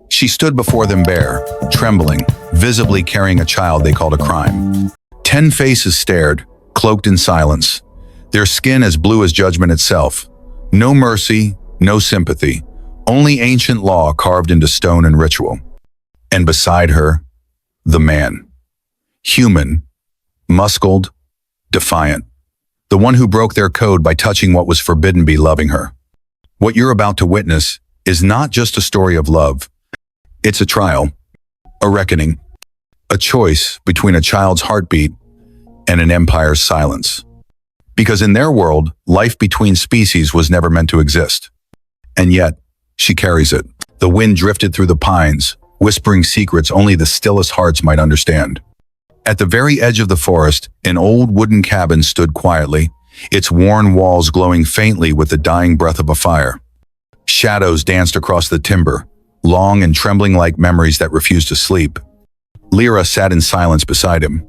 She stood before them bare, trembling, visibly carrying a child they called a crime. 10 faces stared, cloaked in silence, their skin as blue as judgment itself. No mercy, no sympathy, only ancient law carved into stone and ritual. And beside her, the man. Human, muscled, defiant. The one who broke their code by touching what was forbidden be loving her. What you're about to witness is not just a story of love. It's a trial, a reckoning, a choice between a child's heartbeat and an empire's silence. Because in their world, life between species was never meant to exist. And yet, she carries it. The wind drifted through the pines, whispering secrets only the stillest hearts might understand. At the very edge of the forest, an old wooden cabin stood quietly, its worn walls glowing faintly with the dying breath of a fire. Shadows danced across the timber, long and trembling like memories that refused to sleep. Lyra sat in silence beside him.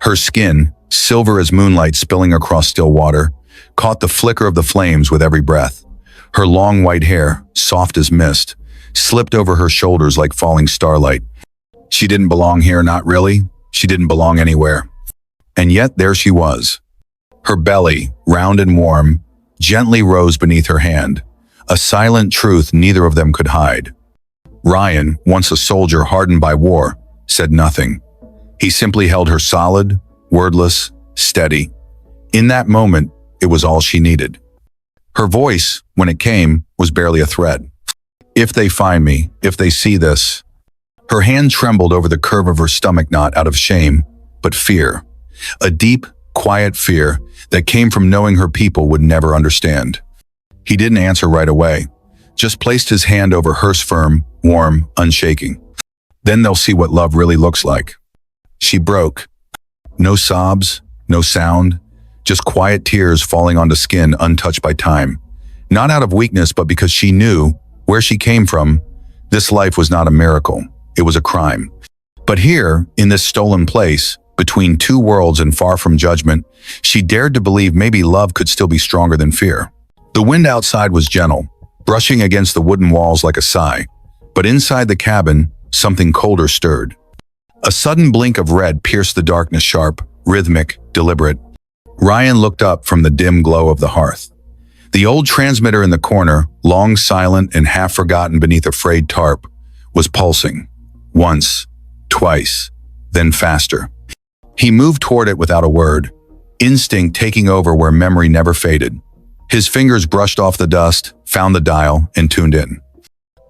Her skin, silver as moonlight spilling across still water, caught the flicker of the flames with every breath. Her long white hair, soft as mist, slipped over her shoulders like falling starlight. She didn't belong here, not really. She didn't belong anywhere. And yet there she was. Her belly, round and warm, gently rose beneath her hand, a silent truth neither of them could hide. Ryan, once a soldier hardened by war, said nothing. He simply held her solid, wordless, steady. In that moment, it was all she needed. Her voice, when it came, was barely a threat. If they find me, if they see this. Her hand trembled over the curve of her stomach, not out of shame, but fear. A deep, quiet fear that came from knowing her people would never understand. He didn't answer right away, just placed his hand over hers, firm, warm, unshaking. Then they'll see what love really looks like. She broke. No sobs, no sound, just quiet tears falling onto skin untouched by time. Not out of weakness, but because she knew, where she came from, this life was not a miracle. It was a crime. But here, in this stolen place, between two worlds and far from judgment, she dared to believe maybe love could still be stronger than fear. The wind outside was gentle, brushing against the wooden walls like a sigh. But inside the cabin, something colder stirred. A sudden blink of red pierced the darkness, sharp, rhythmic, deliberate. Ryan looked up from the dim glow of the hearth. The old transmitter in the corner, long silent and half forgotten beneath a frayed tarp, was pulsing. Once, twice, then faster. He moved toward it without a word, instinct taking over where memory never faded. His fingers brushed off the dust, found the dial, and tuned in.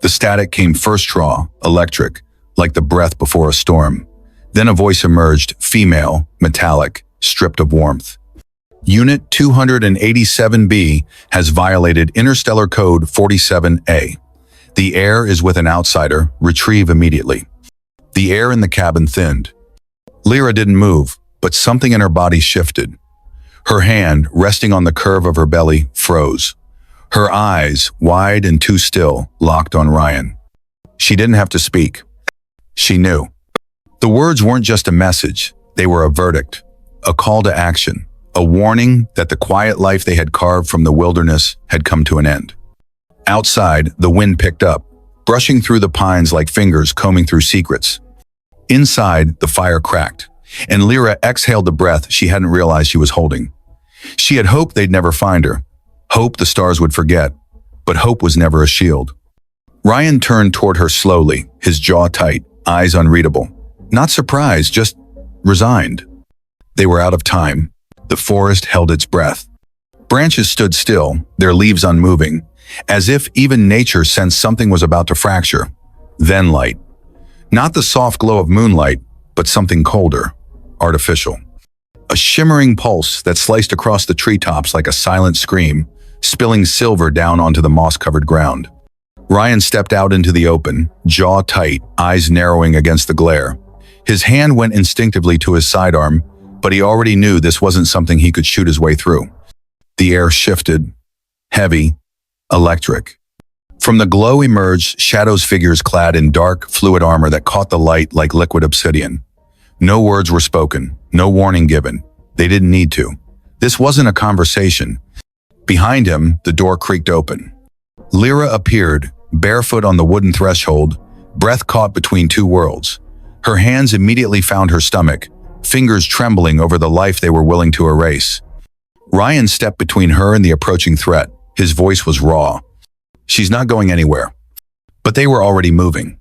The static came first raw, electric, like the breath before a storm. Then a voice emerged, female, metallic, stripped of warmth. Unit 287B has violated Interstellar Code 47A. The air is with an outsider. Retrieve immediately. The air in the cabin thinned. Lyra didn't move, but something in her body shifted. Her hand, resting on the curve of her belly, froze. Her eyes, wide and too still, locked on Ryan. She didn't have to speak. She knew. The words weren't just a message. They were a verdict, a call to action, a warning that the quiet life they had carved from the wilderness had come to an end. Outside, the wind picked up, brushing through the pines like fingers combing through secrets. Inside, the fire cracked, and Lyra exhaled the breath she hadn't realized she was holding. She had hoped they'd never find her, hoped the stars would forget, but hope was never a shield. Ryan turned toward her slowly, his jaw tight, eyes unreadable. Not surprised, just resigned. They were out of time. The forest held its breath. Branches stood still, their leaves unmoving, as if even nature sensed something was about to fracture. Then light. Not the soft glow of moonlight, but something colder, artificial. A shimmering pulse that sliced across the treetops like a silent scream, spilling silver down onto the moss-covered ground. Ryan stepped out into the open, jaw tight, eyes narrowing against the glare. His hand went instinctively to his sidearm, but he already knew this wasn't something he could shoot his way through. The air shifted, heavy, electric. From the glow emerged shadows, figures clad in dark, fluid armor that caught the light like liquid obsidian. No words were spoken, no warning given. They didn't need to. This wasn't a conversation. Behind him, the door creaked open. Lyra appeared, barefoot on the wooden threshold, breath caught between two worlds. Her hands immediately found her stomach, fingers trembling over the life they were willing to erase. Ryan stepped between her and the approaching threat. His voice was raw. "She's not going anywhere." But they were already moving.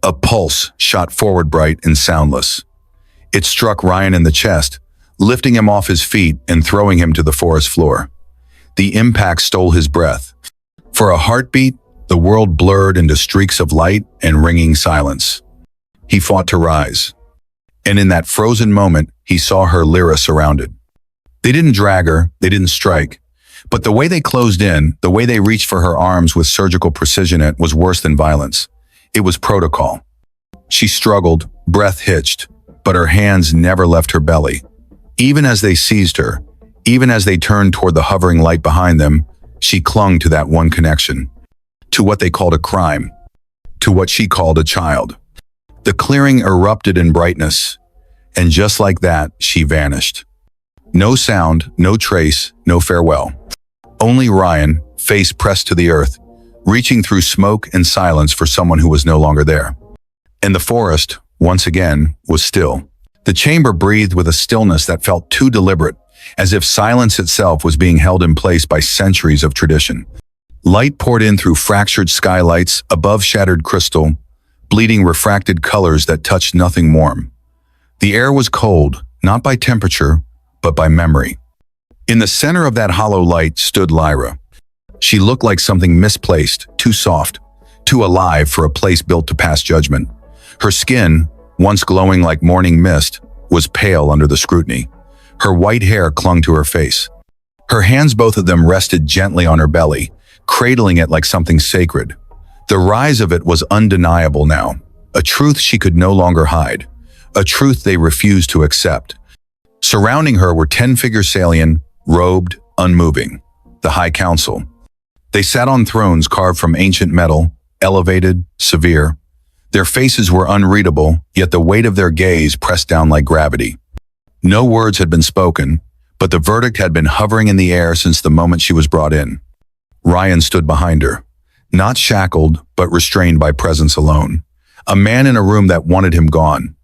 A pulse shot forward bright and soundless. It struck Ryan in the chest, lifting him off his feet and throwing him to the forest floor. The impact stole his breath. For a heartbeat, the world blurred into streaks of light and ringing silence. He fought to rise. And in that frozen moment, he saw her Lyra surrounded. They didn't drag her, they didn't strike. But the way they closed in, the way they reached for her arms with surgical precision, it was worse than violence. It was protocol. She struggled, breath hitched, but her hands never left her belly. Even as they seized her, even as they turned toward the hovering light behind them, she clung to that one connection. To what they called a crime. To what she called a child. The clearing erupted in brightness, and just like that, she vanished. No sound, no trace, no farewell. Only Ryan, face pressed to the earth, reaching through smoke and silence for someone who was no longer there. And the forest, once again, was still. The chamber breathed with a stillness that felt too deliberate, as if silence itself was being held in place by centuries of tradition. Light poured in through fractured skylights, above shattered crystal, bleeding refracted colors that touched nothing warm. The air was cold, not by temperature, but by memory. In the center of that hollow light stood Lyra. She looked like something misplaced, too soft, too alive for a place built to pass judgment. Her skin, once glowing like morning mist, was pale under the scrutiny. Her white hair clung to her face. Her hands, both of them, rested gently on her belly, cradling it like something sacred. The rise of it was undeniable now, a truth she could no longer hide, a truth they refused to accept. Surrounding her were 10 figures salient, robed, unmoving, the High Council. They sat on thrones carved from ancient metal, elevated, severe. Their faces were unreadable, yet the weight of their gaze pressed down like gravity. No words had been spoken, but the verdict had been hovering in the air since the moment she was brought in. Ryan stood behind her, not shackled, but restrained by presence alone. A man in a room that wanted him gone.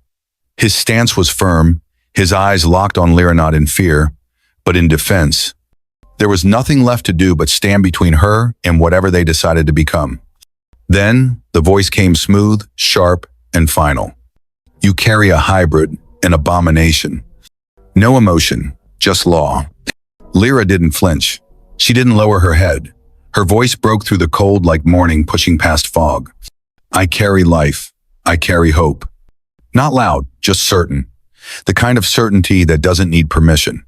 His stance was firm, his eyes locked on Lyra, not in fear, but in defense. There was nothing left to do but stand between her and whatever they decided to become. Then, the voice came smooth, sharp, and final. "You carry a hybrid, an abomination." No emotion, just law. Lyra didn't flinch. She didn't lower her head. Her voice broke through the cold like morning pushing past fog. "I carry life. I carry hope." Not loud, just certain. The kind of certainty that doesn't need permission.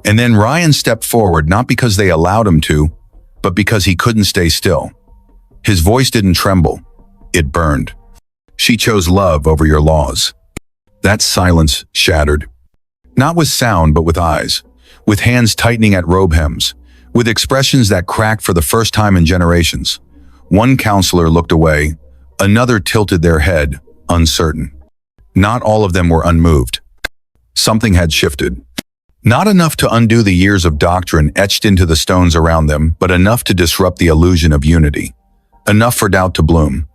And then Ryan stepped forward, not because they allowed him to, but because he couldn't stay still. His voice didn't tremble. It burned. "She chose love over your laws." That silence shattered. Not with sound, but with eyes, with hands tightening at robe hems, with expressions that cracked for the first time in generations. One counselor looked away, another tilted their head, uncertain. Not all of them were unmoved. Something had shifted. Not enough to undo the years of doctrine etched into the stones around them, but enough to disrupt the illusion of unity. Enough for doubt to bloom.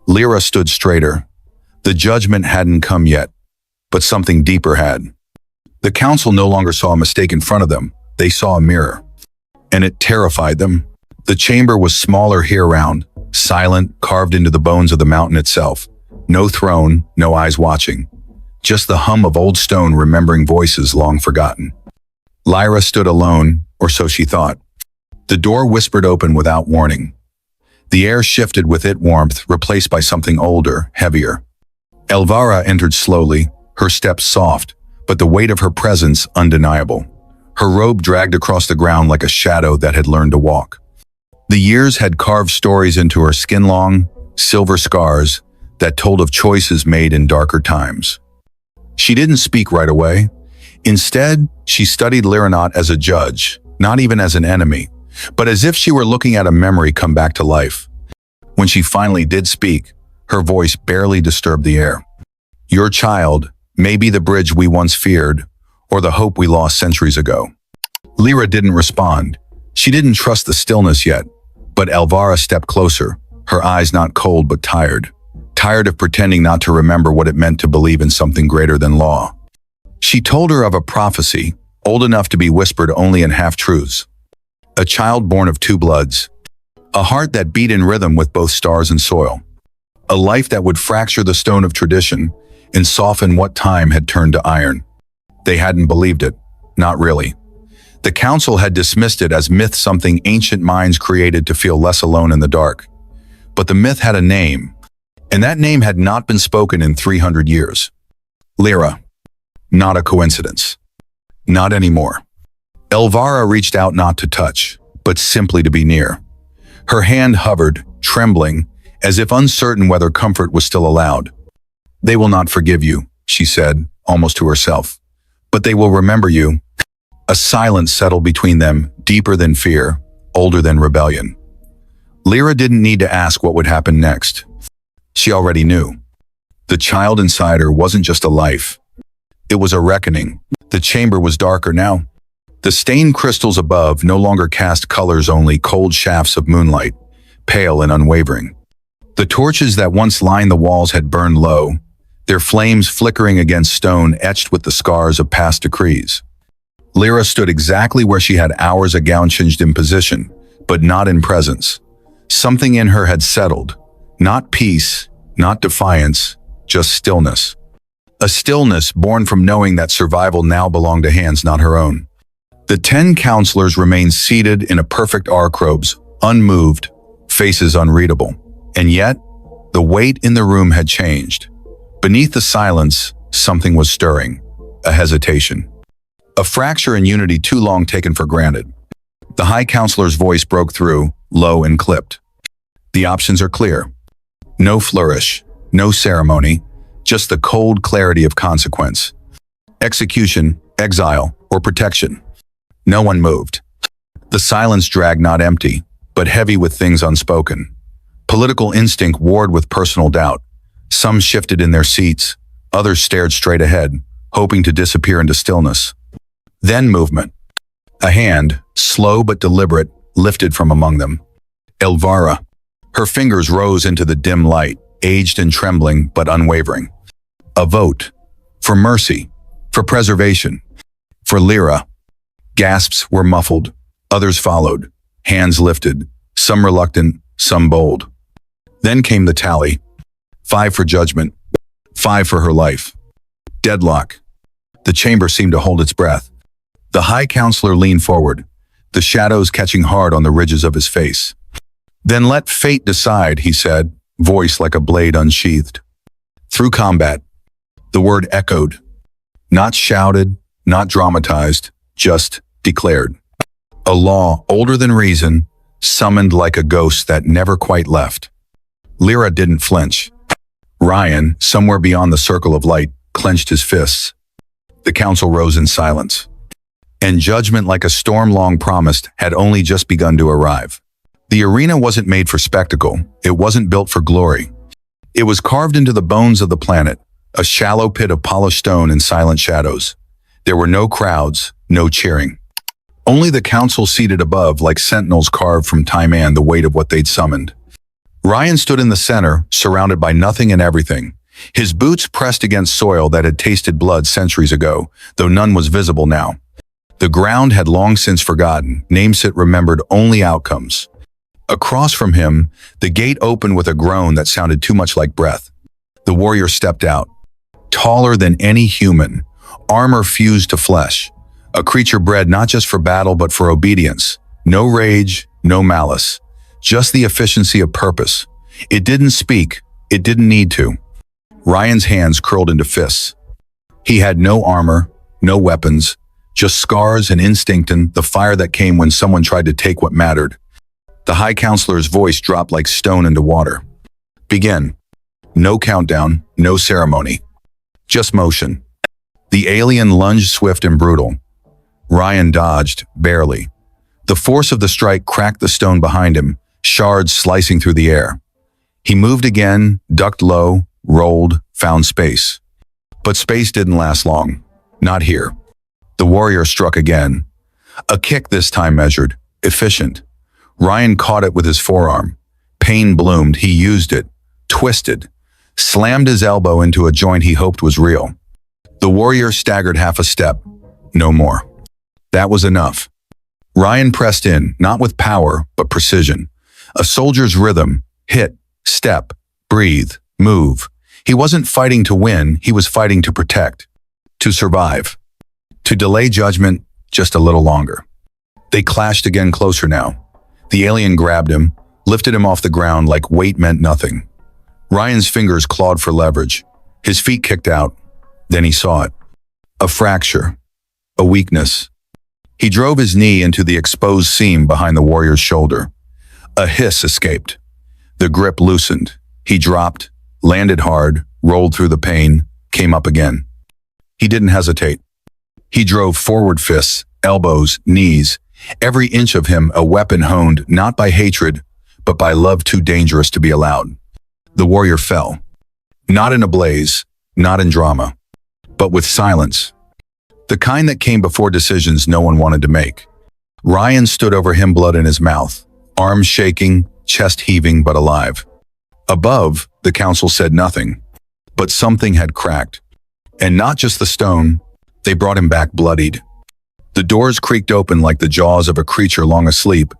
Lyra stood straighter. The judgment hadn't come yet, but something deeper had. The council no longer saw a mistake in front of them. They saw a mirror. And it terrified them. The chamber was smaller here round, silent, carved into the bones of the mountain itself. No throne, no eyes watching. Just the hum of old stone remembering voices long forgotten. Lyra stood alone, or so she thought. The door whispered open without warning. The air shifted with it warmth, replaced by something older, heavier. Elvira entered slowly, her steps soft, but the weight of her presence undeniable. Her robe dragged across the ground like a shadow that had learned to walk. The years had carved stories into her skin-long, silver scars that told of choices made in darker times. She didn't speak right away. Instead, she studied Lyra not as a judge, not even as an enemy, but as if she were looking at a memory come back to life. When she finally did speak, her voice barely disturbed the air. "Your child may be the bridge we once feared, or the hope we lost centuries ago." Lyra didn't respond. She didn't trust the stillness yet, but Elvira stepped closer, her eyes not cold but tired. tired of pretending not to remember what it meant to believe in something greater than law. She told her of a prophecy, old enough to be whispered only in half-truths. A child born of two bloods. A heart that beat in rhythm with both stars and soil. A life that would fracture the stone of tradition and soften what time had turned to iron. They hadn't believed it. Not really. The council had dismissed it as myth, something ancient minds created to feel less alone in the dark. But the myth had a name, and that name had not been spoken in 300 years. Lyra. Not a coincidence. Not anymore. Elvira reached out not to touch, but simply to be near. Her hand hovered, trembling, as if uncertain whether comfort was still allowed. "They will not forgive you," she said, almost to herself. "But they will remember you." A silence settled between them, deeper than fear, older than rebellion. Lyra didn't need to ask what would happen next. She already knew. The child inside her wasn't just a life. It was a reckoning. The chamber was darker now. The stained crystals above no longer cast colors, only cold shafts of moonlight, pale and unwavering. The torches that once lined the walls had burned low, their flames flickering against stone etched with the scars of past decrees. Lyra stood exactly where she had hours ago, changed in position, but not in presence. Something in her had settled. Not peace, not defiance, just stillness. A stillness born from knowing that survival now belonged to hands not her own. The 10 counselors remained seated in a perfect arc robes, unmoved, faces unreadable. And yet, the weight in the room had changed. Beneath the silence, something was stirring. A hesitation. A fracture in unity too long taken for granted. The High Counselor's voice broke through, low and clipped. "The options are clear. No flourish, no ceremony, just the cold clarity of consequence. Execution, exile, or protection." No one moved. The silence dragged, not empty, but heavy with things unspoken. Political instinct warred with personal doubt. Some shifted in their seats, others stared straight ahead, hoping to disappear into stillness. Then movement. A hand, slow but deliberate, lifted from among them. Elvira. Her fingers rose into the dim light, aged and trembling but unwavering. A vote. For mercy. For preservation. For Lyra. Gasps were muffled. Others followed. Hands lifted. Some reluctant, some bold. Then came the tally. 5 for judgment. 5 for her life. Deadlock. The chamber seemed to hold its breath. The High Counselor leaned forward, the shadows catching hard on the ridges of his face. "Then let fate decide," he said, voice like a blade unsheathed. Through combat, the word echoed. Not shouted, not dramatized, just declared. A law older than reason, summoned like a ghost that never quite left. Lyra didn't flinch. Ryan, somewhere beyond the circle of light, clenched his fists. The council rose in silence. And judgment, like a storm long promised, had only just begun to arrive. The arena wasn't made for spectacle. It wasn't built for glory. It was carved into the bones of the planet, a shallow pit of polished stone and silent shadows. There were no crowds, no cheering. Only the council seated above, like sentinels carved from time and the weight of what they'd summoned. Ryan stood in the center, surrounded by nothing and everything. His boots pressed against soil that had tasted blood centuries ago, though none was visible now. The ground had long since forgotten, names it remembered only outcomes. Across from him, the gate opened with a groan that sounded too much like breath. The warrior stepped out, taller than any human, armor fused to flesh, a creature bred not just for battle but for obedience. No rage, no malice, just the efficiency of purpose. It didn't speak, it didn't need to. Ryan's hands curled into fists. He had no armor, no weapons, just scars and instinct and the fire that came when someone tried to take what mattered. The High Counselor's voice dropped like stone into water. Begin. No countdown, no ceremony. Just motion. The alien lunged swift and brutal. Ryan dodged, barely. The force of the strike cracked the stone behind him, shards slicing through the air. He moved again, ducked low, rolled, found space. But space didn't last long. Not here. The warrior struck again. A kick this time measured, efficient. Ryan caught it with his forearm. Pain bloomed, he used it, twisted. slammed his elbow into a joint he hoped was real. The warrior staggered half a step. No more. That was enough. Ryan pressed in, not with power, but precision. A soldier's rhythm: hit, step, breathe, move. He wasn't fighting to win, he was fighting to protect, to survive, to delay judgment just a little longer. They clashed again, closer now. The alien grabbed him, lifted him off the ground like weight meant nothing. Ryan's fingers clawed for leverage. His feet kicked out. Then he saw it. A fracture. A weakness. He drove his knee into the exposed seam behind the warrior's shoulder. A hiss escaped. The grip loosened. He dropped, landed hard, rolled through the pain, came up again. He didn't hesitate. He drove forward, fists, elbows, knees, every inch of him a weapon honed not by hatred, but by love too dangerous to be allowed. The warrior fell. Not in a blaze, not in drama, but with silence. The kind that came before decisions no one wanted to make. Ryan stood over him, blood in his mouth, arms shaking, chest heaving but alive. Above, the council said nothing, but something had cracked. And not just the stone, they brought him back bloodied. The doors creaked open like the jaws of a creature long asleep,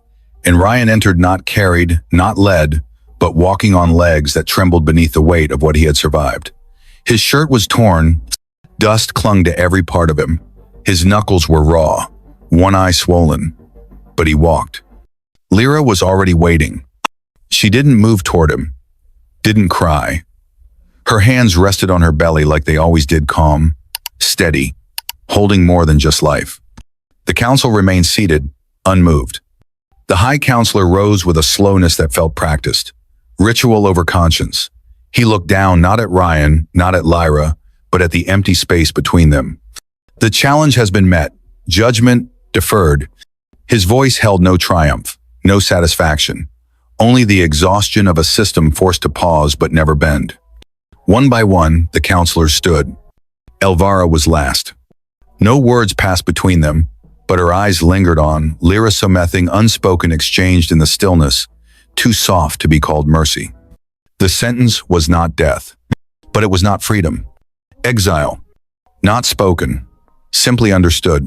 and Ryan entered not carried, not led, but walking on legs that trembled beneath the weight of what he had survived. His shirt was torn, dust clung to every part of him. His knuckles were raw, one eye swollen, but he walked. Lyra was already waiting. She didn't move toward him, didn't cry. Her hands rested on her belly like they always did, calm, steady, holding more than just life. The council remained seated, unmoved. The High Counselor rose with a slowness that felt practiced. Ritual over conscience. He looked down not at Ryan, not at Lyra, but at the empty space between them. The challenge has been met. Judgment deferred. His voice held no triumph, no satisfaction. Only the exhaustion of a system forced to pause but never bend. One by one, the counselors stood. Elvira was last. No words passed between them, but her eyes lingered on, Lyra something unspoken exchanged in the stillness, too soft to be called mercy. The sentence was not death, but it was not freedom. Exile. Not spoken, simply understood.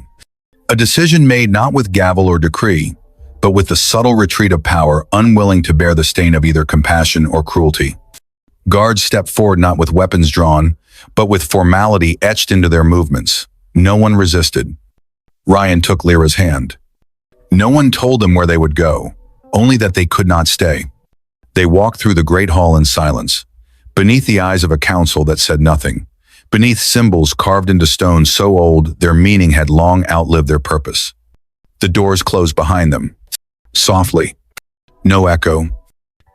A decision made not with gavel or decree, but with the subtle retreat of power, unwilling to bear the stain of either compassion or cruelty. Guards stepped forward not with weapons drawn, but with formality etched into their movements. No one resisted. Ryan took Lyra's hand. No one told them where they would go, only that they could not stay. They walked through the great hall in silence, beneath the eyes of a council that said nothing, beneath symbols carved into stone so old their meaning had long outlived their purpose. The doors closed behind them, softly. No echo.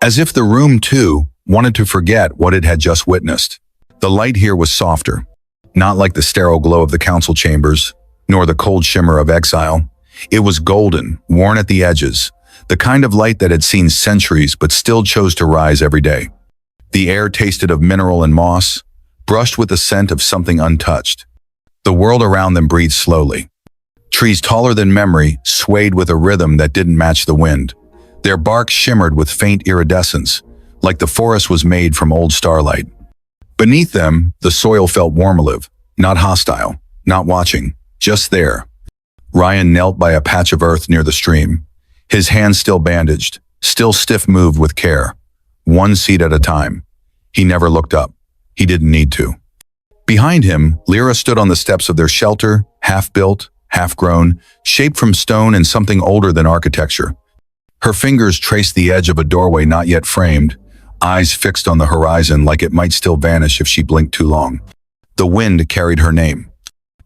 As if the room, too, wanted to forget what it had just witnessed. The light here was softer, not like the sterile glow of the council chambers, nor the cold shimmer of exile. It was golden, worn at the edges, the kind of light that had seen centuries but still chose to rise every day. The air tasted of mineral and moss, brushed with the scent of something untouched. The world around them breathed slowly. Trees taller than memory swayed with a rhythm that didn't match the wind. Their bark shimmered with faint iridescence, like the forest was made from old starlight. Beneath them, the soil felt warm-alive, not hostile, not watching, just there. Ryan knelt by a patch of earth near the stream, his hands still bandaged, still stiff-moved with care, one seed at a time. He never looked up. He didn't need to. Behind him, Lyra stood on the steps of their shelter, half-built, half-grown, shaped from stone and something older than architecture. Her fingers traced the edge of a doorway not yet framed, eyes fixed on the horizon like it might still vanish if she blinked too long. The wind carried her name.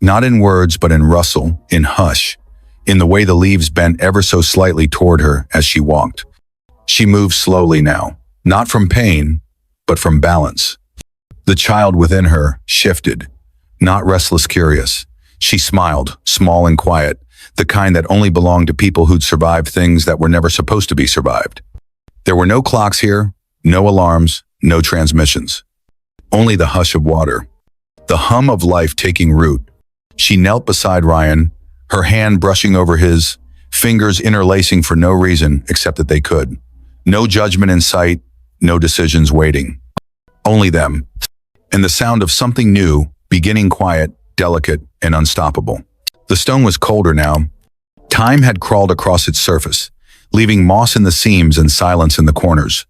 Not in words, but in rustle, in hush, in the way the leaves bent ever so slightly toward her as she walked. She moved slowly now, not from pain, but from balance. The child within her shifted, not restless curious. She smiled, small and quiet, the kind that only belonged to people who'd survived things that were never supposed to be survived. There were no clocks here, no alarms, no transmissions. Only the hush of water, the hum of life taking root. She knelt beside Ryan, her hand brushing over his, fingers interlacing for no reason except that they could. No judgment in sight, no decisions waiting. Only them. And the sound of something new, beginning quiet, delicate, and unstoppable. The stone was colder now. Time had crawled across its surface, leaving moss in the seams and silence in the corners.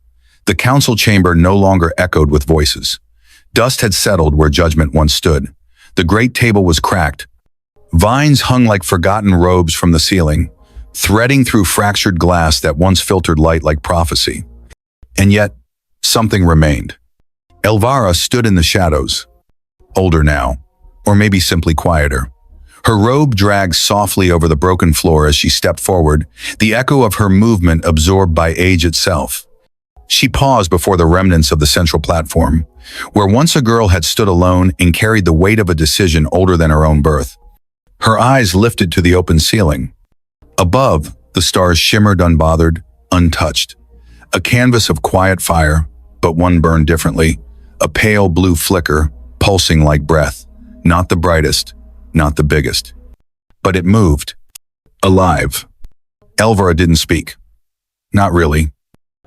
The council chamber no longer echoed with voices. Dust had settled where judgment once stood. The great table was cracked. Vines hung like forgotten robes from the ceiling, threading through fractured glass that once filtered light like prophecy. And yet, something remained. Elvira stood in the shadows, older now, or maybe simply quieter. Her robe dragged softly over the broken floor as she stepped forward, the echo of her movement absorbed by age itself. She paused before the remnants of the central platform, where once a girl had stood alone and carried the weight of a decision older than her own birth. Her eyes lifted to the open ceiling. Above, the stars shimmered unbothered, untouched. A canvas of quiet fire, but one burned differently. A pale blue flicker, pulsing like breath. Not the brightest, not the biggest. But it moved. Alive. Elvira didn't speak. Not really.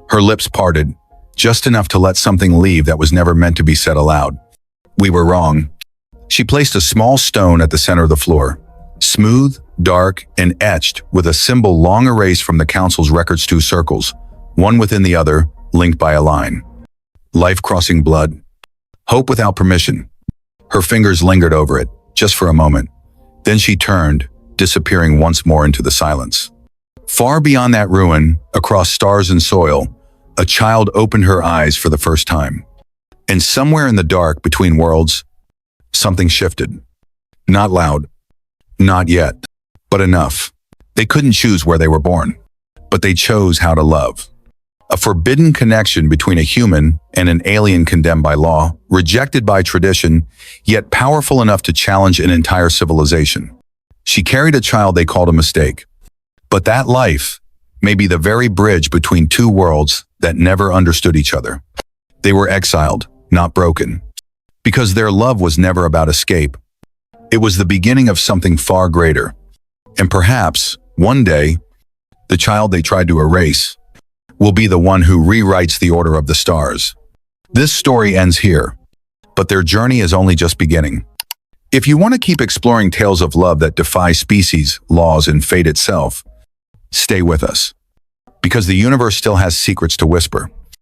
Her lips parted, just enough to let something leave that was never meant to be said aloud. We were wrong. She placed a small stone at the center of the floor. Smooth, dark, and etched with a symbol long erased from the council's records, two circles, one within the other, linked by a line. Life crossing blood. Hope without permission. Her fingers lingered over it, just for a moment. Then she turned, disappearing once more into the silence. Far beyond that ruin, across stars and soil, a child opened her eyes for the first time. And somewhere in the dark between worlds, something shifted. Not loud. Not yet. But enough. They couldn't choose where they were born. But they chose how to love. A forbidden connection between a human and an alien condemned by law, rejected by tradition, yet powerful enough to challenge an entire civilization. She carried a child they called a mistake. But that life may be the very bridge between two worlds that never understood each other. They were exiled, not broken. Because their love was never about escape. It was the beginning of something far greater. And perhaps, one day, the child they tried to erase will be the one who rewrites the order of the stars. This story ends here, but their journey is only just beginning. If you want to keep exploring tales of love that defy species, laws, and fate itself, stay with us. Because the universe still has secrets to whisper.